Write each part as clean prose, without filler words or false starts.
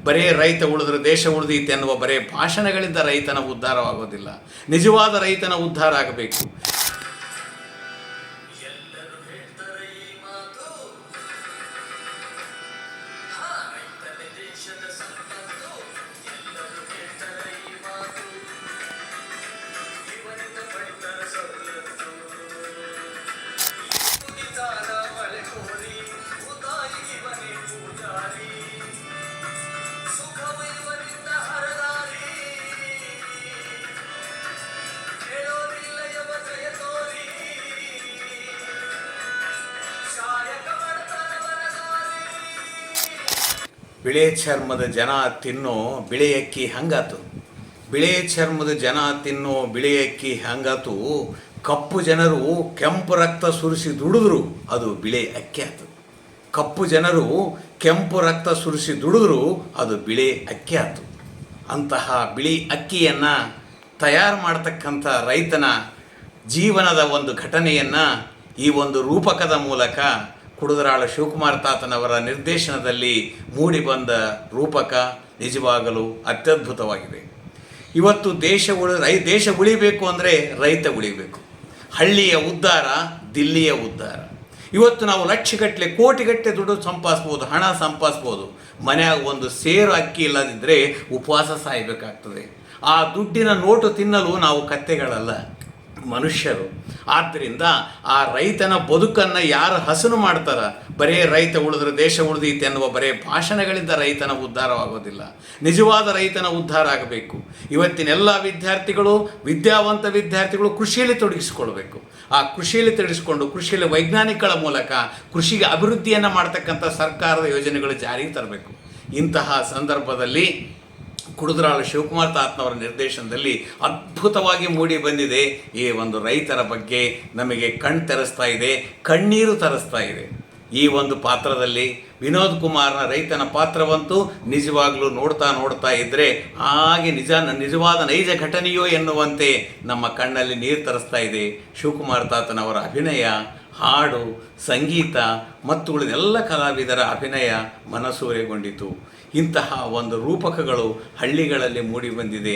ಬರೇ ರೈತ ಉಳಿದ್ರೆ ದೇಶ ಉಳಿದೀತೆ ಎನ್ನುವ ಬರೇ ಭಾಷಣಗಳಿಂದ ರೈತನ ಉದ್ಧಾರವಾಗೋದಿಲ್ಲ. ನಿಜವಾದ ರೈತನ ಉದ್ಧಾರ ಆಗಬೇಕು. ಬಿಳೆ ಚರ್ಮದ ಜನ ತಿನ್ನೋ ಬಿಳೆಯಕ್ಕಿ ಹಂಗಾತು. ಬಿಳೆ ಚರ್ಮದ ಜನ ತಿನ್ನೋ ಬಿಳೆಯಕ್ಕಿ ಹಂಗಾತು. ಕಪ್ಪು ಜನರು ಕೆಂಪು ರಕ್ತ ಸುರಿಸಿ ದುಡಿದ್ರು ಅದು ಬಿಳೆ ಅಕ್ಕಿ ಆತು. ಕಪ್ಪು ಜನರು ಕೆಂಪು ರಕ್ತ ಸುರಿಸಿ ದುಡಿದ್ರು ಅದು ಬಿಳೆ ಅಕ್ಕಿ ಆತು. ಅಂತಹ ಬಿಳಿ ಅಕ್ಕಿಯನ್ನು ತಯಾರು ಮಾಡ್ತಕ್ಕಂಥ ರೈತನ ಜೀವನದ ಒಂದು ಘಟನೆಯನ್ನು ಈ ಒಂದು ರೂಪಕದ ಮೂಲಕ ಕುಡುದರಾಳ ಶಿವಕುಮಾರ ತಾತನವರ ನಿರ್ದೇಶನದಲ್ಲಿ ಮೂಡಿಬಂದ ರೂಪಕ ನಿಜವಾಗಲೂ ಅತ್ಯದ್ಭುತವಾಗಿದೆ. ಇವತ್ತು ದೇಶ ಉಳಿಬೇಕು ಅಂದರೆ ರೈತ ಉಳಿಬೇಕು. ಹಳ್ಳಿಯ ಉದ್ಧಾರ ದಿಲ್ಲಿಯ ಉದ್ಧಾರ. ಇವತ್ತು ನಾವು ಲಕ್ಷಗಟ್ಟಲೆ ಕೋಟಿಗಟ್ಟಲೆ ದುಡ್ಡು ಸಂಪಾದಿಸ್ಬೋದು, ಹಣ ಸಂಪಾದಿಸ್ಬೋದು. ಮನೆಯಾಗ ಒಂದು ಸೇರು ಅಕ್ಕಿ ಇಲ್ಲದಿದ್ದರೆ ಉಪವಾಸ ಸಾಯಬೇಕಾಗ್ತದೆ. ಆ ದುಡ್ಡಿನ ನೋಟು ತಿನ್ನಲು ನಾವು ಕತ್ತೆಗಳಲ್ಲ, ಮನುಷ್ಯರು. ಆದ್ದರಿಂದ ಆ ರೈತನ ಬದುಕನ್ನು ಯಾರು ಹಸನು ಮಾಡ್ತಾರ, ಬರೇ ರೈತ ಉಳಿದ್ರೆ ದೇಶ ಉಳಿದೀತೆ ಎನ್ನುವ ಬರೇ ಭಾಷಣಗಳಿಂದ ರೈತನ ಉದ್ಧಾರವಾಗೋದಿಲ್ಲ. ನಿಜವಾದ ರೈತನ ಉದ್ಧಾರ ಆಗಬೇಕು. ಇವತ್ತಿನ ಎಲ್ಲ ವಿದ್ಯಾವಂತ ವಿದ್ಯಾರ್ಥಿಗಳು ಕೃಷಿಯಲ್ಲಿ ತೊಡಗಿಸಿಕೊಳ್ಬೇಕು. ಆ ಕೃಷಿಯಲ್ಲಿ ತೊಡಗಿಸಿಕೊಂಡು ಕೃಷಿಯಲ್ಲಿ ವೈಜ್ಞಾನಿಕಗಳ ಮೂಲಕ ಕೃಷಿಗೆ ಅಭಿವೃದ್ಧಿಯನ್ನು ಮಾಡ್ತಕ್ಕಂಥ ಸರ್ಕಾರದ ಯೋಜನೆಗಳು ಜಾರಿಗೆ ತರಬೇಕು. ಇಂತಹ ಸಂದರ್ಭದಲ್ಲಿ ಕುಡುದರಾಳ ಶಿವಕುಮಾರ ತಾತನವರ ನಿರ್ದೇಶನದಲ್ಲಿ ಅದ್ಭುತವಾಗಿ ಮೂಡಿ ಬಂದಿದೆ. ಈ ಒಂದು ರೈತರ ಬಗ್ಗೆ ನಮಗೆ ಕಣ್ಣು ತೆರೆಸ್ತಾ ಇದೆ, ಕಣ್ಣೀರು ತರಿಸ್ತಾ ಇದೆ. ಈ ಒಂದು ಪಾತ್ರದಲ್ಲಿ ವಿನೋದ್ ಕುಮಾರ್ನ ರೈತನ ಪಾತ್ರವಂತೂ ನಿಜವಾಗ್ಲೂ ನೋಡ್ತಾ ಇದ್ದರೆ ಹಾಗೆ ನಿಜವಾದ ನೈಜ ಘಟನೆಯೋ ಎನ್ನುವಂತೆ ನಮ್ಮ ಕಣ್ಣಲ್ಲಿ ನೀರು ತರಿಸ್ತಾ ಇದೆ. ಶಿವಕುಮಾರ ತಾತನವರ ಅಭಿನಯ, ಹಾಡು, ಸಂಗೀತ ಮತ್ತು ಉಳಿದೆಲ್ಲ ಕಲಾವಿದರ ಅಭಿನಯ ಮನಸೂರೆಗೊಂಡಿತು. ಇಂತಹ ಒಂದು ರೂಪಕಗಳು ಹಳ್ಳಿಗಳಲ್ಲಿ ಮೂಡಿಬಂದಿದೆ.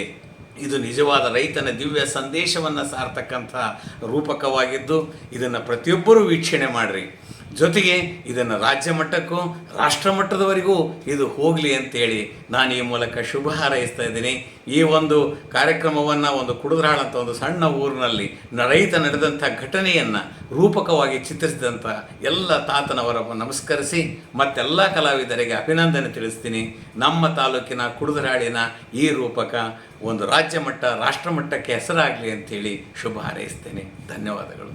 ಇದು ನಿಜವಾದ ರೈತನ ದಿವ್ಯ ಸಂದೇಶವನ್ನು ಸಾರ್ತಕ್ಕಂಥ ರೂಪಕವಾಗಿದ್ದು ಇದನ್ನು ಪ್ರತಿಯೊಬ್ಬರೂ ವೀಕ್ಷಣೆ ಮಾಡಿರಿ. ಜೊತೆಗೆ ಇದನ್ನು ರಾಜ್ಯ ಮಟ್ಟಕ್ಕೂ ರಾಷ್ಟ್ರ ಮಟ್ಟದವರೆಗೂ ಇದು ಹೋಗಲಿ ಅಂತೇಳಿ ನಾನು ಈ ಮೂಲಕ ಶುಭ ಹಾರೈಸ್ತಾ ಇದ್ದೀನಿ. ಈ ಒಂದು ಕಾರ್ಯಕ್ರಮವನ್ನು ಒಂದು ಕುಡುದರಾಳ ಅಂತ ಒಂದು ಸಣ್ಣ ಊರಿನಲ್ಲಿ ರೈತ ನಡೆದಂಥ ಘಟನೆಯನ್ನು ರೂಪಕವಾಗಿ ಚಿತ್ರಿಸಿದಂಥ ಎಲ್ಲ ತಾತನವರ ನಮಸ್ಕರಿಸಿ ಮತ್ತೆಲ್ಲ ಕಲಾವಿದರಿಗೆ ಅಭಿನಂದನೆ ತಿಳಿಸ್ತೀನಿ. ನಮ್ಮ ತಾಲೂಕಿನ ಕುಡುದರಾಳಿನ ಈ ರೂಪಕ ಒಂದು ರಾಜ್ಯ ಮಟ್ಟ ರಾಷ್ಟ್ರ ಮಟ್ಟಕ್ಕೆ ಹೆಸರಾಗಲಿ ಅಂಥೇಳಿ ಶುಭ ಹಾರೈಸ್ತೇನೆ. ಧನ್ಯವಾದಗಳು.